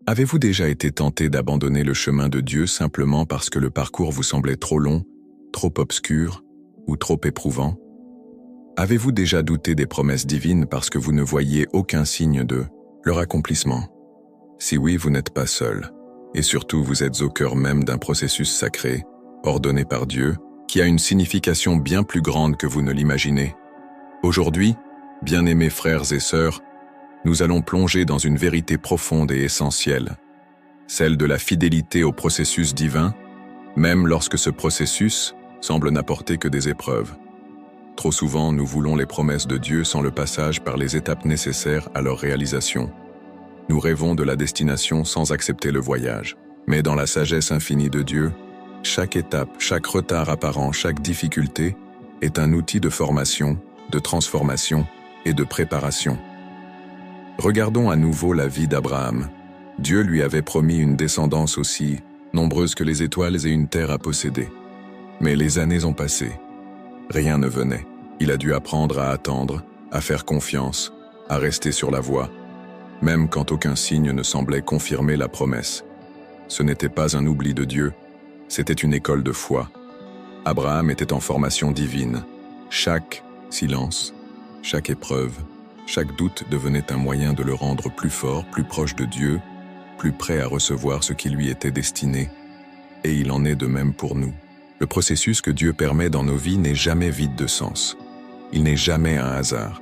Avez-vous déjà été tenté d'abandonner le chemin de Dieu simplement parce que le parcours vous semblait trop long, trop obscur ou trop éprouvant? Avez-vous déjà douté des promesses divines parce que vous ne voyiez aucun signe de leur accomplissement? Si oui, vous n'êtes pas seul. Et surtout, vous êtes au cœur même d'un processus sacré, ordonné par Dieu, qui a une signification bien plus grande que vous ne l'imaginez. Aujourd'hui, bien-aimés frères et sœurs, nous allons plonger dans une vérité profonde et essentielle, celle de la fidélité au processus divin, même lorsque ce processus semble n'apporter que des épreuves. Trop souvent, nous voulons les promesses de Dieu sans le passage par les étapes nécessaires à leur réalisation. Nous rêvons de la destination sans accepter le voyage. Mais dans la sagesse infinie de Dieu, chaque étape, chaque retard apparent, chaque difficulté est un outil de formation, de transformation et de préparation. Regardons à nouveau la vie d'Abraham. Dieu lui avait promis une descendance aussi nombreuse que les étoiles et une terre à posséder. Mais les années ont passé. Rien ne venait. Il a dû apprendre à attendre, à faire confiance, à rester sur la voie, même quand aucun signe ne semblait confirmer la promesse. Ce n'était pas un oubli de Dieu, c'était une école de foi. Abraham était en formation divine. Chaque silence, chaque épreuve, chaque doute devenait un moyen de le rendre plus fort, plus proche de Dieu, plus prêt à recevoir ce qui lui était destiné. Et il en est de même pour nous. Le processus que Dieu permet dans nos vies n'est jamais vide de sens. Il n'est jamais un hasard.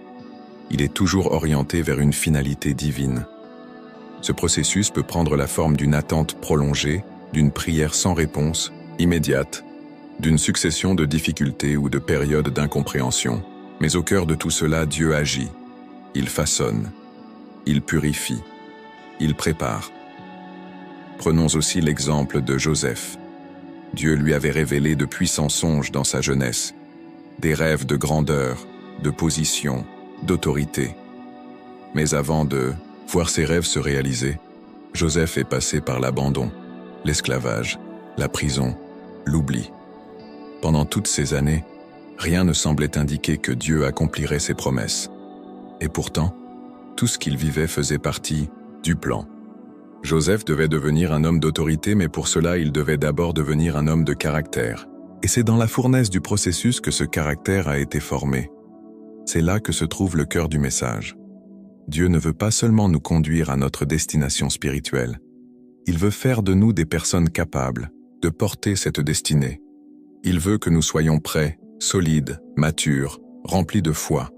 Il est toujours orienté vers une finalité divine. Ce processus peut prendre la forme d'une attente prolongée, d'une prière sans réponse, immédiate, d'une succession de difficultés ou de périodes d'incompréhension. Mais au cœur de tout cela, Dieu agit. Il façonne. Il purifie. Il prépare. Prenons aussi l'exemple de Joseph. Dieu lui avait révélé de puissants songes dans sa jeunesse, des rêves de grandeur, de position, d'autorité. Mais avant de voir ses rêves se réaliser, Joseph est passé par l'abandon, l'esclavage, la prison, l'oubli. Pendant toutes ces années, rien ne semblait indiquer que Dieu accomplirait ses promesses. Et pourtant, tout ce qu'il vivait faisait partie du plan. Joseph devait devenir un homme d'autorité, mais pour cela, il devait d'abord devenir un homme de caractère. Et c'est dans la fournaise du processus que ce caractère a été formé. C'est là que se trouve le cœur du message. Dieu ne veut pas seulement nous conduire à notre destination spirituelle. Il veut faire de nous des personnes capables de porter cette destinée. Il veut que nous soyons prêts, solides, matures, remplis de foi.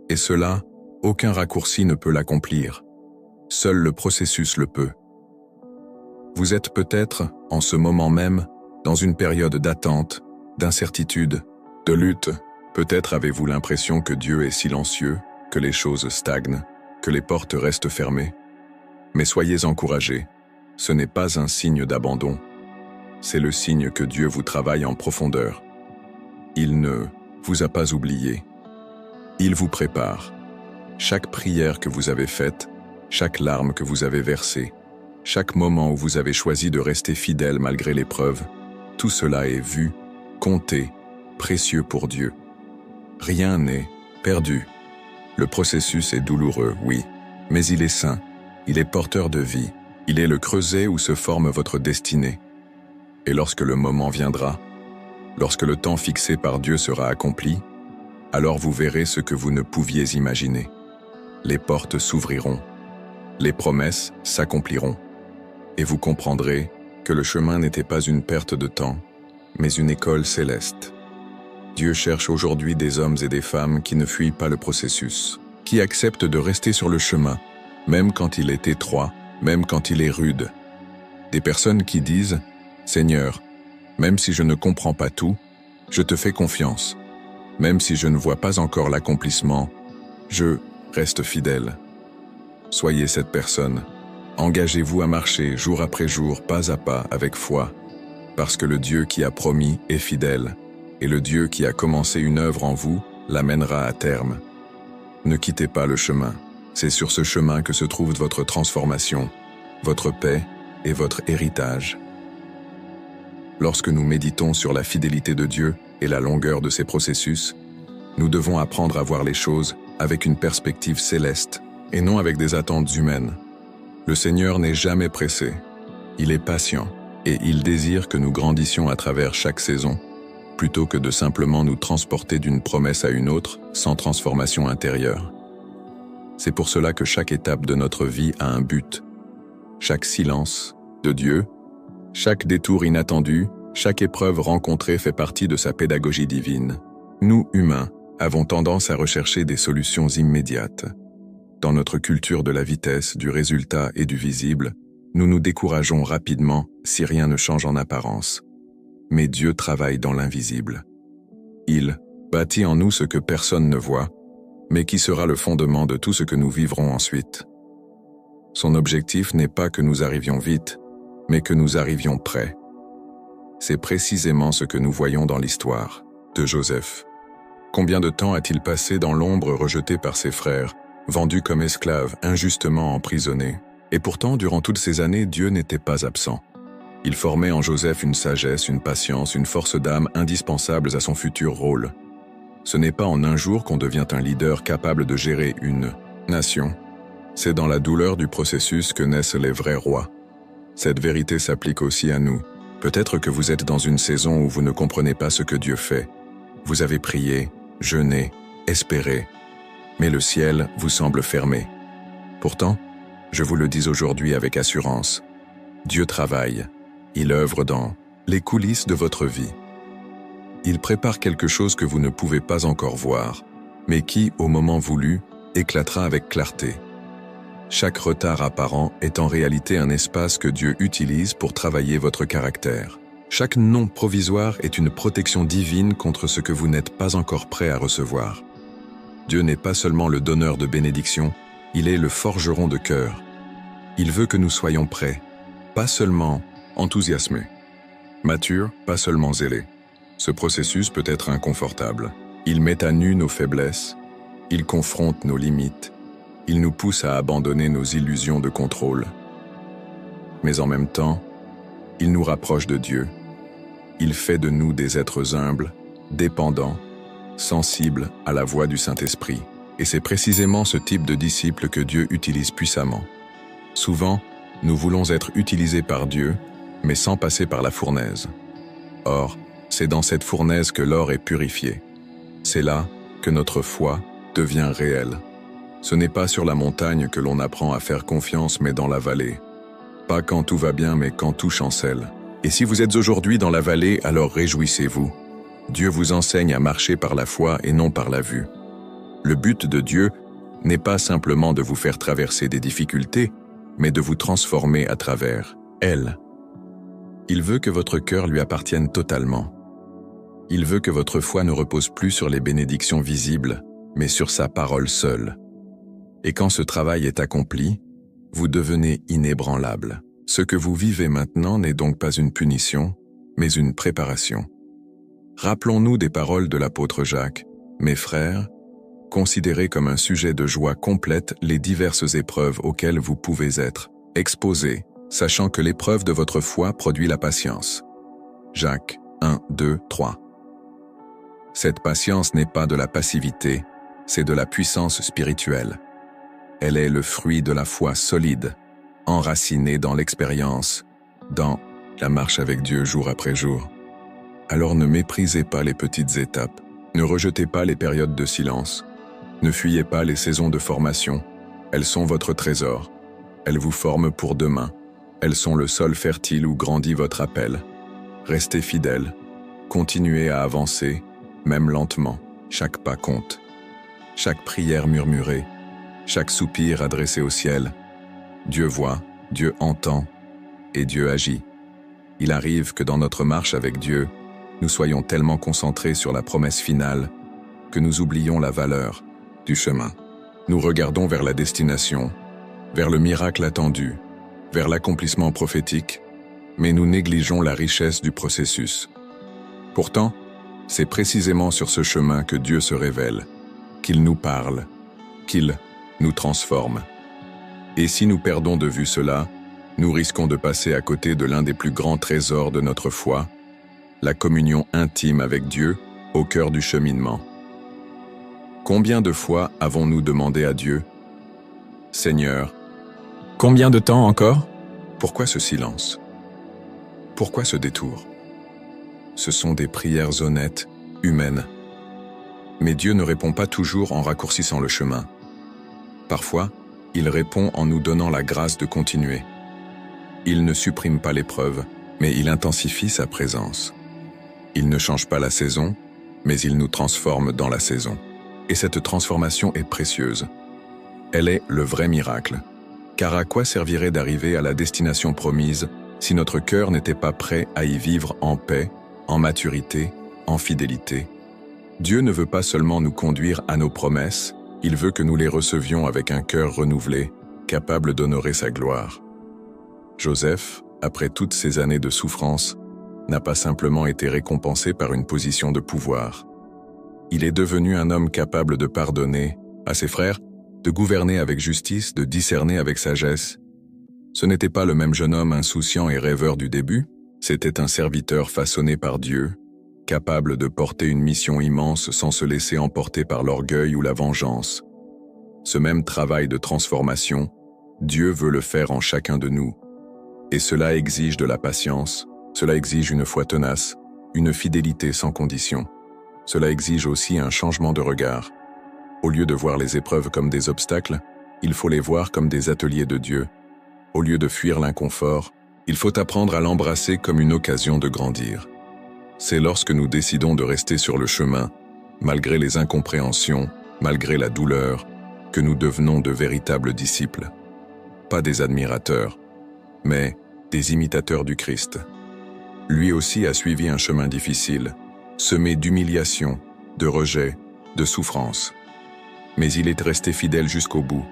Et cela, aucun raccourci ne peut l'accomplir. Seul le processus le peut. Vous êtes peut-être, en ce moment même, dans une période d'attente, d'incertitude, de lutte. Peut-être avez-vous l'impression que Dieu est silencieux, que les choses stagnent, que les portes restent fermées. Mais soyez encouragés, ce n'est pas un signe d'abandon. C'est le signe que Dieu vous travaille en profondeur. Il ne vous a pas oublié. Il vous prépare. Chaque prière que vous avez faite, chaque larme que vous avez versée, chaque moment où vous avez choisi de rester fidèle malgré l'épreuve, tout cela est vu, compté, précieux pour Dieu. Rien n'est perdu. Le processus est douloureux, oui, mais il est sain, il est porteur de vie, il est le creuset où se forme votre destinée. Et lorsque le moment viendra, lorsque le temps fixé par Dieu sera accompli, alors vous verrez ce que vous ne pouviez imaginer. Les portes s'ouvriront, les promesses s'accompliront, et vous comprendrez que le chemin n'était pas une perte de temps, mais une école céleste. Dieu cherche aujourd'hui des hommes et des femmes qui ne fuient pas le processus, qui acceptent de rester sur le chemin, même quand il est étroit, même quand il est rude. Des personnes qui disent « Seigneur, même si je ne comprends pas tout, je te fais confiance. Même si je ne vois pas encore l'accomplissement, je reste fidèle. » Soyez cette personne. Engagez-vous à marcher jour après jour, pas à pas, avec foi, parce que le Dieu qui a promis est fidèle, et le Dieu qui a commencé une œuvre en vous l'amènera à terme. Ne quittez pas le chemin. C'est sur ce chemin que se trouve votre transformation, votre paix et votre héritage. Lorsque nous méditons sur la fidélité de Dieu et la longueur de ses processus, nous devons apprendre à voir les choses avec une perspective céleste et non avec des attentes humaines. Le Seigneur n'est jamais pressé. Il est patient et il désire que nous grandissions à travers chaque saison, plutôt que de simplement nous transporter d'une promesse à une autre sans transformation intérieure. C'est pour cela que chaque étape de notre vie a un but. Chaque silence de Dieu, chaque détour inattendu, chaque épreuve rencontrée fait partie de sa pédagogie divine. Nous, humains, avons tendance à rechercher des solutions immédiates. Dans notre culture de la vitesse, du résultat et du visible, nous nous décourageons rapidement si rien ne change en apparence. Mais Dieu travaille dans l'invisible. Il bâtit en nous ce que personne ne voit, mais qui sera le fondement de tout ce que nous vivrons ensuite. Son objectif n'est pas que nous arrivions vite, mais que nous arrivions près. C'est précisément ce que nous voyons dans l'histoire de Joseph. Combien de temps a-t-il passé dans l'ombre rejeté par ses frères, vendu comme esclave, injustement emprisonné? Et pourtant, durant toutes ces années, Dieu n'était pas absent. Il formait en Joseph une sagesse, une patience, une force d'âme indispensables à son futur rôle. Ce n'est pas en un jour qu'on devient un leader capable de gérer une nation. C'est dans la douleur du processus que naissent les vrais rois. Cette vérité s'applique aussi à nous. Peut-être que vous êtes dans une saison où vous ne comprenez pas ce que Dieu fait. Vous avez prié, jeûné, espéré, mais le ciel vous semble fermé. Pourtant, je vous le dis aujourd'hui avec assurance, Dieu travaille, il œuvre dans les coulisses de votre vie. Il prépare quelque chose que vous ne pouvez pas encore voir, mais qui, au moment voulu, éclatera avec clarté. Chaque retard apparent est en réalité un espace que Dieu utilise pour travailler votre caractère. Chaque non provisoire est une protection divine contre ce que vous n'êtes pas encore prêt à recevoir. Dieu n'est pas seulement le donneur de bénédictions, il est le forgeron de cœur. Il veut que nous soyons prêts, pas seulement enthousiasmés, matures, pas seulement zélés. Ce processus peut être inconfortable. Il met à nu nos faiblesses, il confronte nos limites, il nous pousse à abandonner nos illusions de contrôle. Mais en même temps, il nous rapproche de Dieu. Il fait de nous des êtres humbles, dépendants, sensibles à la voix du Saint-Esprit. Et c'est précisément ce type de disciple que Dieu utilise puissamment. Souvent, nous voulons être utilisés par Dieu, mais sans passer par la fournaise. Or, c'est dans cette fournaise que l'or est purifié. C'est là que notre foi devient réelle. Ce n'est pas sur la montagne que l'on apprend à faire confiance, mais dans la vallée. Pas quand tout va bien, mais quand tout chancelle. Et si vous êtes aujourd'hui dans la vallée, alors réjouissez-vous. Dieu vous enseigne à marcher par la foi et non par la vue. Le but de Dieu n'est pas simplement de vous faire traverser des difficultés, mais de vous transformer à travers elles. Il veut que votre cœur lui appartienne totalement. Il veut que votre foi ne repose plus sur les bénédictions visibles, mais sur sa parole seule. Et quand ce travail est accompli, vous devenez inébranlable. Ce que vous vivez maintenant n'est donc pas une punition, mais une préparation. Rappelons-nous des paroles de l'apôtre Jacques. Mes frères, considérez comme un sujet de joie complète les diverses épreuves auxquelles vous pouvez être exposés, sachant que l'épreuve de votre foi produit la patience. Jacques 1, 2, 3. Cette patience n'est pas de la passivité, c'est de la puissance spirituelle. Elle est le fruit de la foi solide, enracinée dans l'expérience, dans la marche avec Dieu jour après jour. Alors ne méprisez pas les petites étapes, ne rejetez pas les périodes de silence, ne fuyez pas les saisons de formation, elles sont votre trésor, elles vous forment pour demain, elles sont le sol fertile où grandit votre appel. Restez fidèles, continuez à avancer, même lentement, chaque pas compte. Chaque prière murmurée, chaque soupir adressé au ciel. Dieu voit, Dieu entend et Dieu agit. Il arrive que dans notre marche avec Dieu, nous soyons tellement concentrés sur la promesse finale que nous oublions la valeur du chemin. Nous regardons vers la destination, vers le miracle attendu, vers l'accomplissement prophétique, mais nous négligeons la richesse du processus. Pourtant, c'est précisément sur ce chemin que Dieu se révèle, qu'il nous parle, qu'il nous transforme. Et si nous perdons de vue cela, nous risquons de passer à côté de l'un des plus grands trésors de notre foi, la communion intime avec Dieu au cœur du cheminement. Combien de fois avons-nous demandé à Dieu « Seigneur, Combien de temps encore? Pourquoi ce silence? Pourquoi ce détour? Ce sont des prières honnêtes, humaines. Mais Dieu ne répond pas toujours en raccourcissant le chemin. Parfois, il répond en nous donnant la grâce de continuer. Il ne supprime pas l'épreuve, mais il intensifie sa présence. Il ne change pas la saison, mais il nous transforme dans la saison. Et cette transformation est précieuse. Elle est le vrai miracle. Car à quoi servirait d'arriver à la destination promise si notre cœur n'était pas prêt à y vivre en paix, en maturité, en fidélité? Dieu ne veut pas seulement nous conduire à nos promesses, il veut que nous les recevions avec un cœur renouvelé, capable d'honorer sa gloire. Joseph, après toutes ces années de souffrance, n'a pas simplement été récompensé par une position de pouvoir. Il est devenu un homme capable de pardonner à ses frères, de gouverner avec justice, de discerner avec sagesse. Ce n'était pas le même jeune homme insouciant et rêveur du début, c'était un serviteur façonné par Dieu, capable de porter une mission immense sans se laisser emporter par l'orgueil ou la vengeance. Ce même travail de transformation, Dieu veut le faire en chacun de nous. Et cela exige de la patience, cela exige une foi tenace, une fidélité sans condition. Cela exige aussi un changement de regard. Au lieu de voir les épreuves comme des obstacles, il faut les voir comme des ateliers de Dieu. Au lieu de fuir l'inconfort, il faut apprendre à l'embrasser comme une occasion de grandir. C'est lorsque nous décidons de rester sur le chemin, malgré les incompréhensions, malgré la douleur, que nous devenons de véritables disciples. Pas des admirateurs, mais des imitateurs du Christ. Lui aussi a suivi un chemin difficile, semé d'humiliation, de rejet, de souffrance. Mais il est resté fidèle jusqu'au bout.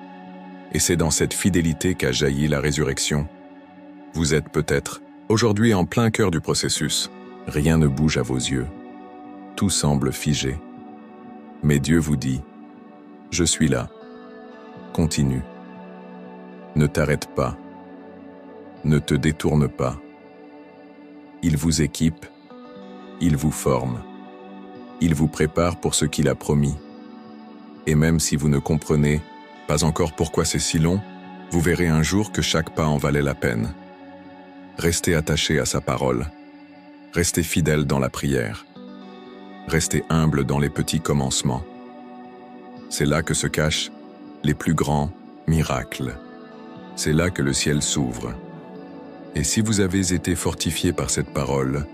Et c'est dans cette fidélité qu'a jailli la résurrection. Vous êtes peut-être aujourd'hui en plein cœur du processus. Rien ne bouge à vos yeux. Tout semble figé. Mais Dieu vous dit, « Je suis là. Continue. Ne t'arrête pas. Ne te détourne pas. Il vous équipe. Il vous forme. Il vous prépare pour ce qu'il a promis. Et même si vous ne comprenez pas encore pourquoi c'est si long, vous verrez un jour que chaque pas en valait la peine. Restez attaché à sa parole. Restez fidèle dans la prière. Restez humble dans les petits commencements. C'est là que se cachent les plus grands miracles. C'est là que le ciel s'ouvre. Et si vous avez été fortifié par cette parole,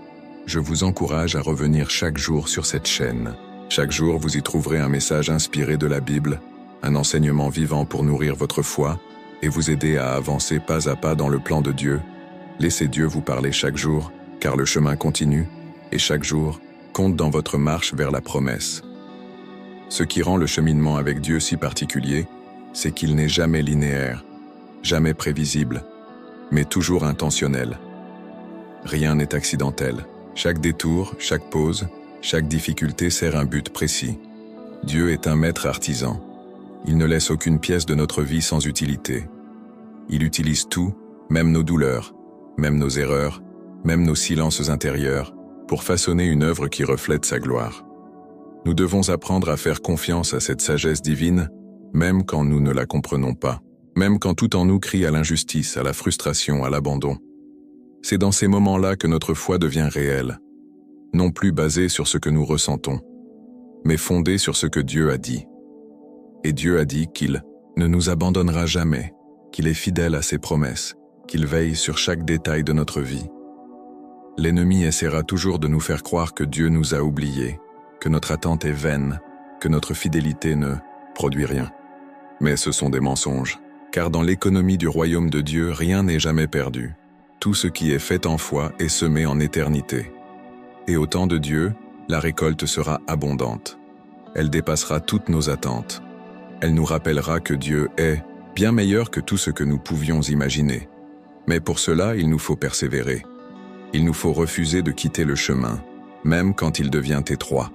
je vous encourage à revenir chaque jour sur cette chaîne. Chaque jour, vous y trouverez un message inspiré de la Bible, un enseignement vivant pour nourrir votre foi et vous aider à avancer pas à pas dans le plan de Dieu. Laissez Dieu vous parler chaque jour, car le chemin continue, et chaque jour compte dans votre marche vers la promesse. Ce qui rend le cheminement avec Dieu si particulier, c'est qu'il n'est jamais linéaire, jamais prévisible, mais toujours intentionnel. Rien n'est accidentel. Chaque détour, chaque pause, chaque difficulté sert un but précis. Dieu est un maître artisan. Il ne laisse aucune pièce de notre vie sans utilité. Il utilise tout, même nos douleurs, même nos erreurs, même nos silences intérieurs, pour façonner une œuvre qui reflète sa gloire. Nous devons apprendre à faire confiance à cette sagesse divine, même quand nous ne la comprenons pas, même quand tout en nous crie à l'injustice, à la frustration, à l'abandon. C'est dans ces moments-là que notre foi devient réelle, non plus basée sur ce que nous ressentons, mais fondée sur ce que Dieu a dit. Et Dieu a dit qu'il ne nous abandonnera jamais, qu'il est fidèle à ses promesses, qu'il veille sur chaque détail de notre vie. L'ennemi essaiera toujours de nous faire croire que Dieu nous a oubliés, que notre attente est vaine, que notre fidélité ne produit rien. Mais ce sont des mensonges, car dans l'économie du royaume de Dieu, rien n'est jamais perdu. Tout ce qui est fait en foi est semé en éternité. Et au temps de Dieu, la récolte sera abondante. Elle dépassera toutes nos attentes. Elle nous rappellera que Dieu est bien meilleur que tout ce que nous pouvions imaginer. Mais pour cela, il nous faut persévérer. Il nous faut refuser de quitter le chemin, même quand il devient étroit.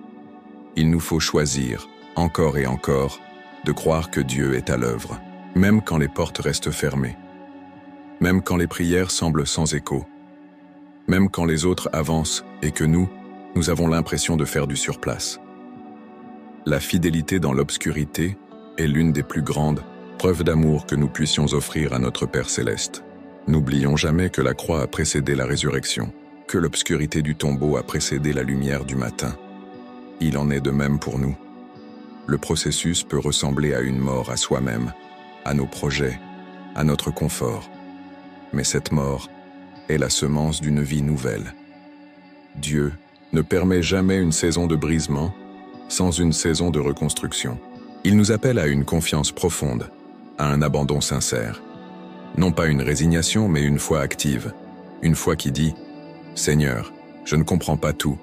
Il nous faut choisir, encore et encore, de croire que Dieu est à l'œuvre, même quand les portes restent fermées, même quand les prières semblent sans écho, même quand les autres avancent et que nous avons l'impression de faire du surplace. La fidélité dans l'obscurité est l'une des plus grandes preuve d'amour que nous puissions offrir à notre Père céleste. N'oublions jamais que la croix a précédé la résurrection, que l'obscurité du tombeau a précédé la lumière du matin. Il en est de même pour nous. Le processus peut ressembler à une mort à soi-même, à nos projets, à notre confort. Mais cette mort est la semence d'une vie nouvelle. Dieu ne permet jamais une saison de brisement sans une saison de reconstruction. Il nous appelle à une confiance profonde, à un abandon sincère. Non pas une résignation, mais une foi active. Une foi qui dit « Seigneur, je ne comprends pas tout,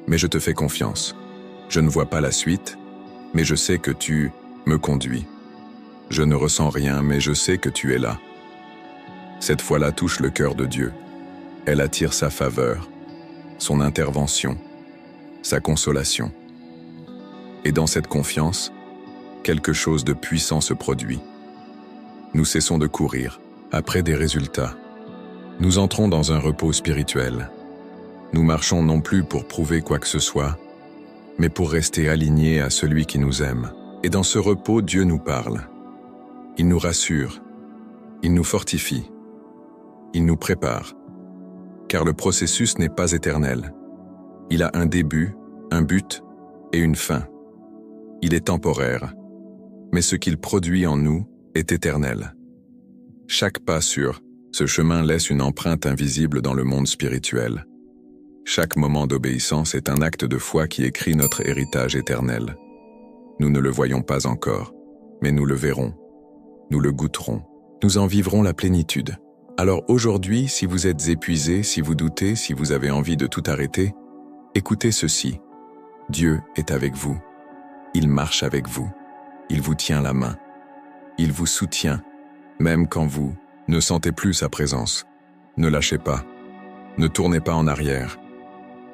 mais je te fais confiance. Je ne vois pas la suite, mais je sais que tu me conduis. Je ne ressens rien, mais je sais que tu es là. » Cette foi-là touche le cœur de Dieu. Elle attire sa faveur, son intervention, sa consolation. Et dans cette confiance, quelque chose de puissant se produit. Nous cessons de courir après des résultats. Nous entrons dans un repos spirituel. Nous marchons non plus pour prouver quoi que ce soit, mais pour rester alignés à celui qui nous aime. Et dans ce repos, Dieu nous parle. Il nous rassure. Il nous fortifie. Il nous prépare. Car le processus n'est pas éternel. Il a un début, un but et une fin. Il est temporaire, mais ce qu'il produit en nous est éternel. Chaque pas sur ce chemin laisse une empreinte invisible dans le monde spirituel. Chaque moment d'obéissance est un acte de foi qui écrit notre héritage éternel. Nous ne le voyons pas encore, mais nous le verrons. Nous le goûterons. Nous en vivrons la plénitude. Alors aujourd'hui, si vous êtes épuisé, si vous doutez, si vous avez envie de tout arrêter, écoutez ceci. Dieu est avec vous. Il marche avec vous. Il vous tient la main. Il vous soutient, même quand vous ne sentez plus sa présence. Ne lâchez pas. Ne tournez pas en arrière.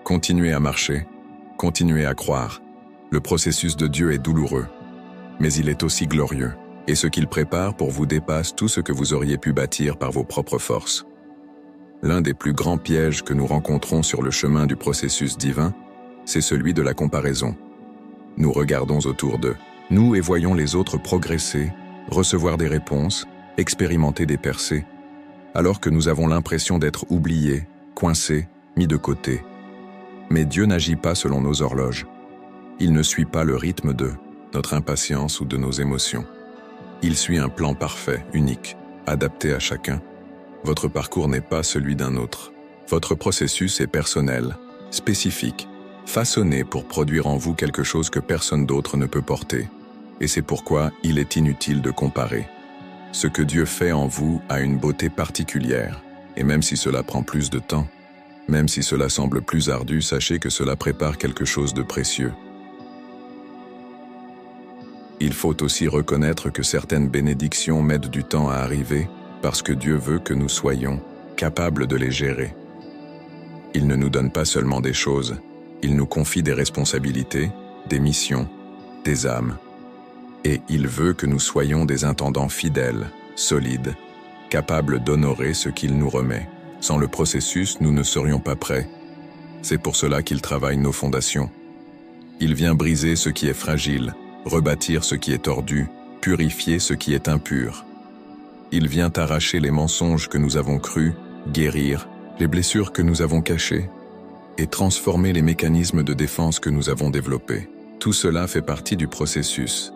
Continuez à marcher. Continuez à croire. Le processus de Dieu est douloureux, mais il est aussi glorieux. Et ce qu'il prépare pour vous dépasse tout ce que vous auriez pu bâtir par vos propres forces. L'un des plus grands pièges que nous rencontrons sur le chemin du processus divin, c'est celui de la comparaison. Nous regardons autour d'eux, nous et voyons les autres progresser, recevoir des réponses, expérimenter des percées, alors que nous avons l'impression d'être oubliés, coincés, mis de côté. Mais Dieu n'agit pas selon nos horloges. Il ne suit pas le rythme de notre impatience ou de nos émotions. Il suit un plan parfait, unique, adapté à chacun. Votre parcours n'est pas celui d'un autre. Votre processus est personnel, spécifique, façonné pour produire en vous quelque chose que personne d'autre ne peut porter. Et c'est pourquoi il est inutile de comparer. Ce que Dieu fait en vous a une beauté particulière, et même si cela prend plus de temps, même si cela semble plus ardu, sachez que cela prépare quelque chose de précieux. Il faut aussi reconnaître que certaines bénédictions mettent du temps à arriver parce que Dieu veut que nous soyons capables de les gérer. Il ne nous donne pas seulement des choses, il nous confie des responsabilités, des missions, des âmes. Et il veut que nous soyons des intendants fidèles, solides, capables d'honorer ce qu'il nous remet. Sans le processus, nous ne serions pas prêts. C'est pour cela qu'il travaille nos fondations. Il vient briser ce qui est fragile, rebâtir ce qui est tordu, purifier ce qui est impur. Il vient arracher les mensonges que nous avons crus, guérir les blessures que nous avons cachées et transformer les mécanismes de défense que nous avons développés. Tout cela fait partie du processus.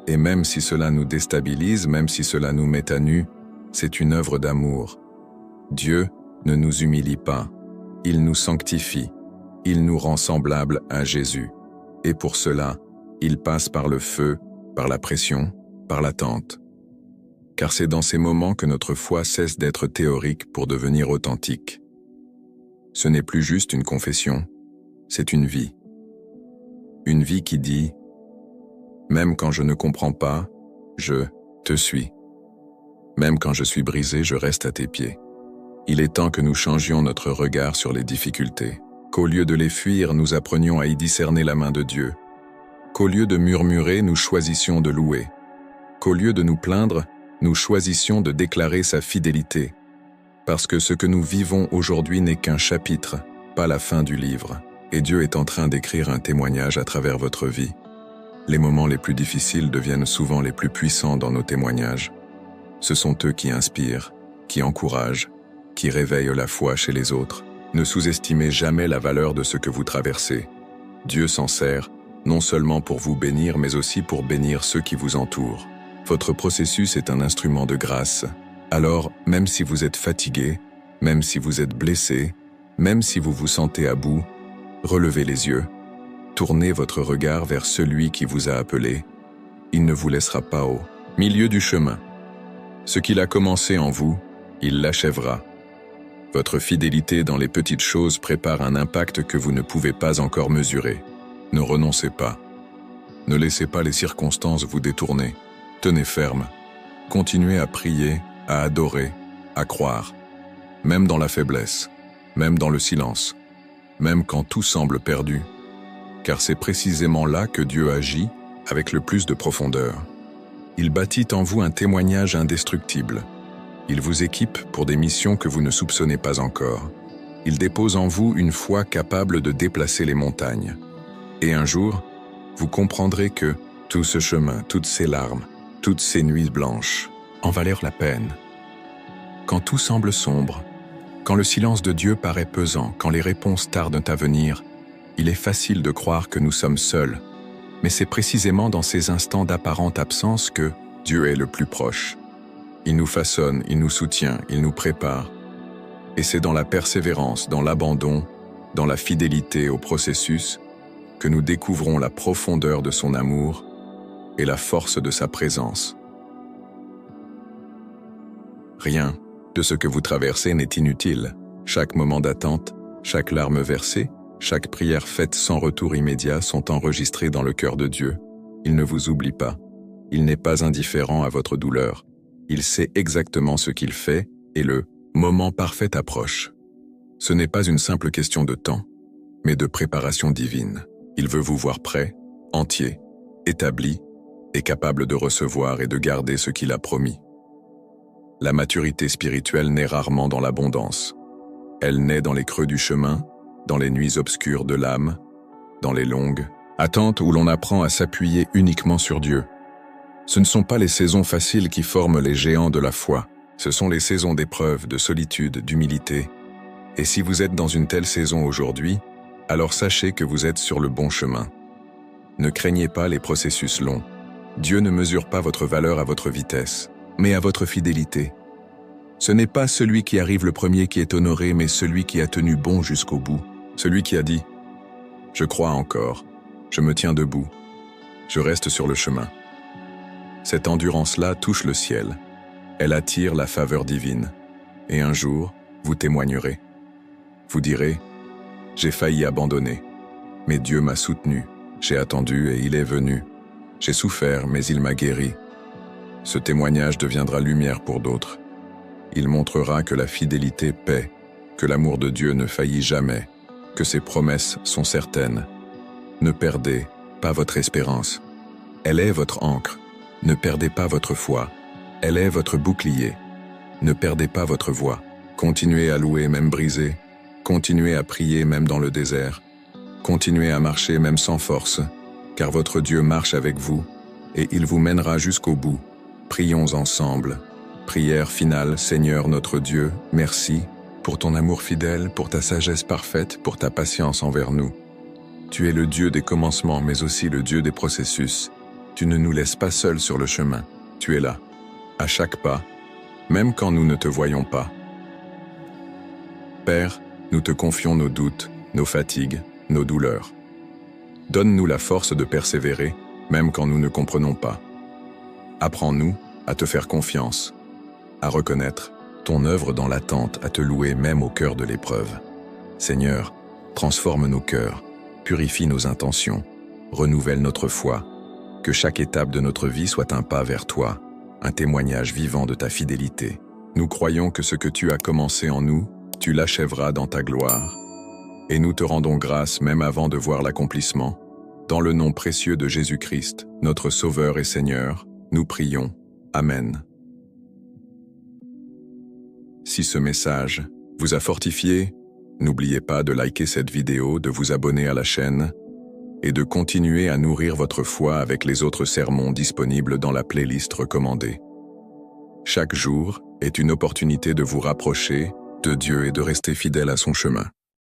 Et même si cela nous déstabilise, même si cela nous met à nu, c'est une œuvre d'amour. Dieu ne nous humilie pas, il nous sanctifie, il nous rend semblables à Jésus. Et pour cela, il passe par le feu, par la pression, par l'attente. Car c'est dans ces moments que notre foi cesse d'être théorique pour devenir authentique. Ce n'est plus juste une confession, c'est une vie. Une vie qui dit « Même quand je ne comprends pas, je te suis. Même quand je suis brisé, je reste à tes pieds. » Il est temps que nous changions notre regard sur les difficultés, qu'au lieu de les fuir, nous apprenions à y discerner la main de Dieu, qu'au lieu de murmurer, nous choisissions de louer, qu'au lieu de nous plaindre, nous choisissions de déclarer sa fidélité, parce que ce que nous vivons aujourd'hui n'est qu'un chapitre, pas la fin du livre, et Dieu est en train d'écrire un témoignage à travers votre vie. Les moments les plus difficiles deviennent souvent les plus puissants dans nos témoignages. Ce sont eux qui inspirent, qui encouragent, qui réveillent la foi chez les autres. Ne sous-estimez jamais la valeur de ce que vous traversez. Dieu s'en sert, non seulement pour vous bénir, mais aussi pour bénir ceux qui vous entourent. Votre processus est un instrument de grâce. Alors, même si vous êtes fatigué, même si vous êtes blessé, même si vous vous sentez à bout, relevez les yeux, tournez votre regard vers celui qui vous a appelé. Il ne vous laissera pas au milieu du chemin. Ce qu'il a commencé en vous, il l'achèvera. Votre fidélité dans les petites choses prépare un impact que vous ne pouvez pas encore mesurer. Ne renoncez pas. Ne laissez pas les circonstances vous détourner. Tenez ferme. Continuez à prier, à adorer, à croire. Même dans la faiblesse, même dans le silence, même quand tout semble perdu. Car c'est précisément là que Dieu agit avec le plus de profondeur. Il bâtit en vous un témoignage indestructible. Il vous équipe pour des missions que vous ne soupçonnez pas encore. Il dépose en vous une foi capable de déplacer les montagnes. Et un jour, vous comprendrez que tout ce chemin, toutes ces larmes, toutes ces nuits blanches en valèrent la peine. Quand tout semble sombre, quand le silence de Dieu paraît pesant, quand les réponses tardent à venir, il est facile de croire que nous sommes seuls. Mais c'est précisément dans ces instants d'apparente absence que Dieu est le plus proche. Il nous façonne, il nous soutient, il nous prépare. Et c'est dans la persévérance, dans l'abandon, dans la fidélité au processus, que nous découvrons la profondeur de son amour et la force de sa présence. Rien de ce que vous traversez n'est inutile. Chaque moment d'attente, chaque larme versée, chaque prière faite sans retour immédiat sont enregistrées dans le cœur de Dieu. Il ne vous oublie pas. Il n'est pas indifférent à votre douleur. Il sait exactement ce qu'il fait et le moment parfait approche. Ce n'est pas une simple question de temps, mais de préparation divine. Il veut vous voir prêt, entier, établi et capable de recevoir et de garder ce qu'il a promis. La maturité spirituelle naît rarement dans l'abondance. Elle naît dans les creux du chemin, dans les nuits obscures de l'âme, dans les longues attentes où l'on apprend à s'appuyer uniquement sur Dieu. Ce ne sont pas les saisons faciles qui forment les géants de la foi, ce sont les saisons d'épreuve, de solitude, d'humilité. Et si vous êtes dans une telle saison aujourd'hui, alors sachez que vous êtes sur le bon chemin. Ne craignez pas les processus longs. Dieu ne mesure pas votre valeur à votre vitesse, mais à votre fidélité. Ce n'est pas celui qui arrive le premier qui est honoré, mais celui qui a tenu bon jusqu'au bout. Celui qui a dit « Je crois encore, je me tiens debout, je reste sur le chemin ». Cette endurance-là touche le ciel. Elle attire la faveur divine. Et un jour, vous témoignerez. Vous direz « J'ai failli abandonner, mais Dieu m'a soutenu. J'ai attendu et il est venu. J'ai souffert, mais il m'a guéri. » Ce témoignage deviendra lumière pour d'autres. Il montrera que la fidélité paie, que l'amour de Dieu ne faillit jamais, que ses promesses sont certaines. Ne perdez pas votre espérance. Elle est votre ancre. Ne perdez pas votre foi. Elle est votre bouclier. Ne perdez pas votre voix. Continuez à louer même brisé. Continuez à prier même dans le désert. Continuez à marcher même sans force, car votre Dieu marche avec vous et il vous mènera jusqu'au bout. Prions ensemble. Prière finale, Seigneur notre Dieu, merci pour ton amour fidèle, pour ta sagesse parfaite, pour ta patience envers nous. Tu es le Dieu des commencements, mais aussi le Dieu des processus. Tu ne nous laisses pas seuls sur le chemin. Tu es là, à chaque pas, même quand nous ne te voyons pas. Père, nous te confions nos doutes, nos fatigues, nos douleurs. Donne-nous la force de persévérer, même quand nous ne comprenons pas. Apprends-nous à te faire confiance, à reconnaître ton œuvre dans l'attente, à te louer même au cœur de l'épreuve. Seigneur, transforme nos cœurs, purifie nos intentions, renouvelle notre foi, que chaque étape de notre vie soit un pas vers toi, un témoignage vivant de ta fidélité. Nous croyons que ce que tu as commencé en nous, tu l'achèveras dans ta gloire. Et nous te rendons grâce même avant de voir l'accomplissement. Dans le nom précieux de Jésus-Christ, notre Sauveur et Seigneur, nous prions. Amen. Si ce message vous a fortifié, n'oubliez pas de liker cette vidéo, de vous abonner à la chaîne et de continuer à nourrir votre foi avec les autres sermons disponibles dans la playlist recommandée. Chaque jour est une opportunité de vous rapprocher de Dieu et de rester fidèle à son chemin.